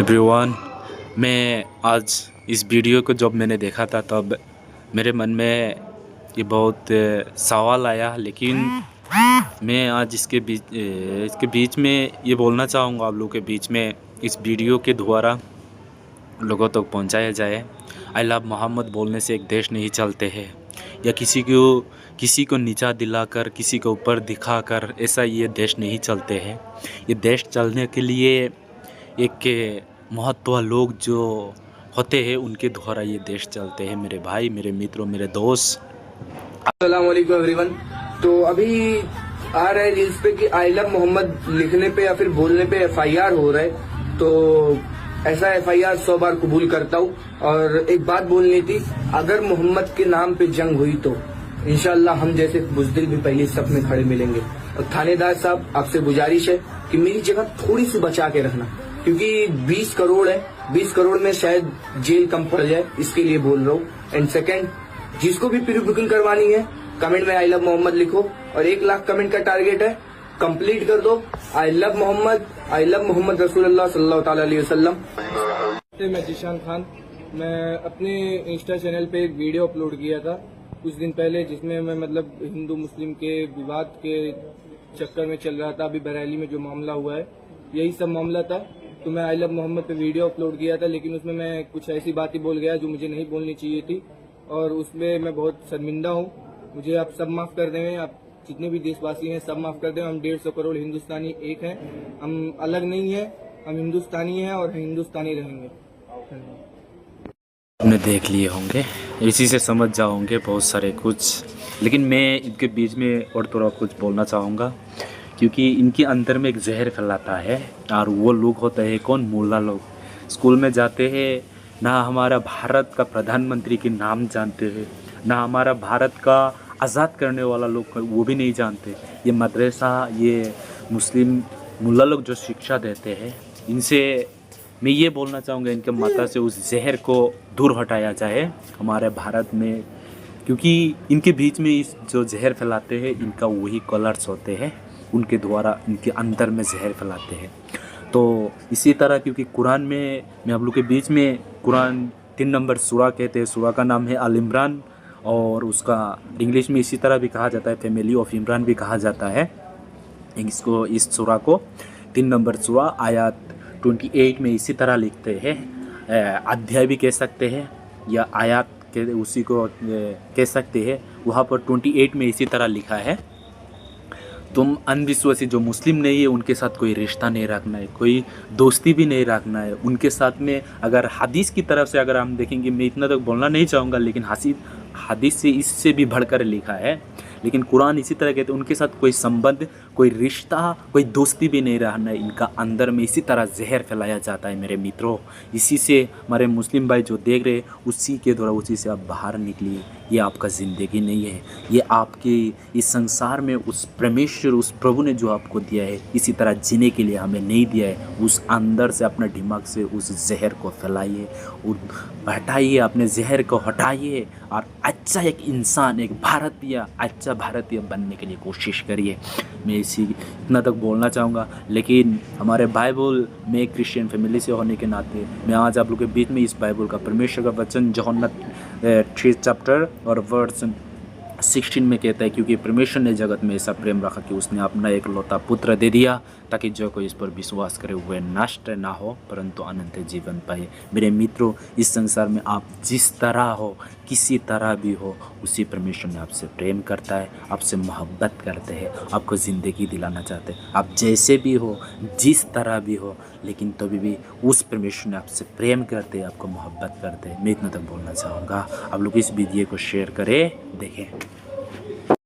Everyone, मैं आज इस वीडियो को जब मैंने देखा था तब मेरे मन में ये बहुत सवाल आया, लेकिन मैं आज इसके बीच में ये बोलना चाहूँगा आप लोगों के बीच में, इस वीडियो के द्वारा लोगों तक पहुँचाया जाए। आई लव मोहम्मद बोलने से एक देश नहीं चलते हैं, या किसी को नीचा दिलाकर किसी को ऊपर दिखाकर ऐसा ये देश नहीं चलते हैं। ये देश चलने के लिए एक महत्व लोग जो होते हैं उनके द्वारा ये देश चलते हैं। मेरे भाई, मेरे मित्रों, मेरे दोस्त, अस्सलाम वालेकुम एवरीवन। तो अभी आ रहा है रील्स पे कि आई लव मोहम्मद लिखने पे या फिर बोलने पे FIR हो रहा है। तो ऐसा FIR 100 बार कबूल करता हूँ। और एक बात बोलनी थी, अगर मोहम्मद के नाम पे जंग हुई तो इंशाल्लाह हम जैसे बुज़दिल भी पहले सफ में खड़े मिलेंगे। और थानेदार साहब, आपसे गुजारिश है कि मेरी जगह थोड़ी सी बचा के रखना, क्योंकि 20 करोड़ है, 20 करोड़ में शायद जेल कम पड़ जाए, इसके लिए बोल रहा हूँ। एंड सेकेंड, जिसको भी प्री बुकिंग करवानी है कमेंट में आई लव मोहम्मद लिखो, और 1 लाख कमेंट का टारगेट है, कंप्लीट कर दो। आई लव मोहम्मद रसूलुल्लाह सल्लल्लाहु ताला अलैहि वसल्लम। मैं जिशान खान, मैं अपने इंस्टा चैनल पे एक वीडियो अपलोड किया था कुछ दिन पहले, जिसमें मैं मतलब हिंदू मुस्लिम के विवाद के चक्कर में चल रहा था। अभी बरेली में जो मामला हुआ है यही सब मामला था। तो मैं आई लव मोहम्मद पे वीडियो अपलोड किया था, लेकिन उसमें मैं कुछ ऐसी बातें बोल गया जो मुझे नहीं बोलनी चाहिए थी, और उसमें मैं बहुत शर्मिंदा हूँ। मुझे आप सब माफ कर दें, आप जितने भी देशवासी हैं सब माफ कर दें। हम 150 करोड़ हिंदुस्तानी एक हैं, हम अलग नहीं हैं, हम हिंदुस्तानी हैं और हिंदुस्तानी रहेंगे। आपने देख लिए होंगे, इसी से समझ जाओगे बहुत सारे कुछ, लेकिन मैं इनके बीच में और थोड़ा कुछ बोलना चाहूँगा, क्योंकि इनके अंदर में एक जहर फैलाता है। और वो लोग होते हैं कौन? मुल्ला लोग। स्कूल में जाते हैं, ना हमारा भारत का प्रधानमंत्री के नाम जानते हैं, ना हमारा भारत का आज़ाद करने वाला लोग वो भी नहीं जानते। ये मदरसा, ये मुस्लिम मुल्ला लोग जो शिक्षा देते हैं, इनसे मैं ये बोलना चाहूँगा, इनके माता से उस जहर को दूर हटाया जाए हमारे भारत में, क्योंकि इनके बीच में इस जो जहर फैलाते हैं इनका वही कलर्स होते हैं, उनके द्वारा इनके अंदर में जहर फैलाते हैं। तो इसी तरह, क्योंकि कुरान में मैं आप लोग के बीच में कुरान 3 नंबर सूरा कहते हैं, सूरा का नाम है अल इमरान, और उसका इंग्लिश में इसी तरह भी कहा जाता है, फैमिली ऑफ इमरान भी कहा जाता है इसको। इस सूरा को 3 नंबर सूरा आयत 28 में इसी तरह लिखते हैं, अध्याय भी कह सकते हैं या आयत के उसी को कह सकते हैं। वहाँ पर 28 में इसी तरह लिखा है, तुम अनविश्वासी जो मुस्लिम नहीं है उनके साथ कोई रिश्ता नहीं रखना है, कोई दोस्ती भी नहीं रखना है उनके साथ में। अगर हदीस की तरफ से अगर हम देखेंगे, मैं इतना तक बोलना नहीं चाहूँगा, लेकिन हदीस से इससे भी बढ़कर लिखा है, लेकिन कुरान इसी तरह कहते हैं उनके साथ कोई संबंध, कोई रिश्ता, कोई दोस्ती भी नहीं रहना है। इनका अंदर में इसी तरह जहर फैलाया जाता है मेरे मित्रों। इसी से हमारे मुस्लिम भाई जो देख रहे हैं, उसी के द्वारा उसी से आप बाहर निकलिए। ये आपका ज़िंदगी नहीं है, ये आपके इस संसार में उस परमेश्वर, उस प्रभु ने जो आपको दिया है इसी तरह जीने के लिए हमें नहीं दिया है। उस अंदर से अपना दिमाग से उस जहर को फैलाइए और हटाइए, अपने जहर को हटाइए, और अच्छा एक इंसान, एक भारतीय, अच्छा भारतीय बनने के लिए कोशिश करिए। मैं इतना तक बोलना चाहूँगा। लेकिन हमारे बाइबल में क्रिश्चियन फैमिली से होने के नाते मैं आज आप लोग के बीच में इस बाइबल का, परमेश्वर का वचन यूहन्ना 3 चैप्टर और वर्स 16 में कहता है, क्योंकि परमेश्वर ने जगत में ऐसा प्रेम रखा कि उसने अपना एकलौता पुत्र दे दिया, ताकि जो कोई इस पर विश्वास करे वह नष्ट ना हो परंतु अनंत जीवन पाए। मेरे मित्रों, इस संसार में आप जिस तरह हो, किसी तरह भी हो, उसी परमेश्वर ने आपसे प्रेम करता है, आपसे मोहब्बत करते हैं, आपको ज़िंदगी दिलाना चाहते हैं। आप जैसे भी हो, जिस तरह भी हो, लेकिन तभी भी उस परमेश्वर ने आपसे प्रेम करते हैं, आपको मोहब्बत करते हैं। मैं इतना तक बोलना चाहूँगा। आप लोग इस वीडियो को शेयर करें, देखें।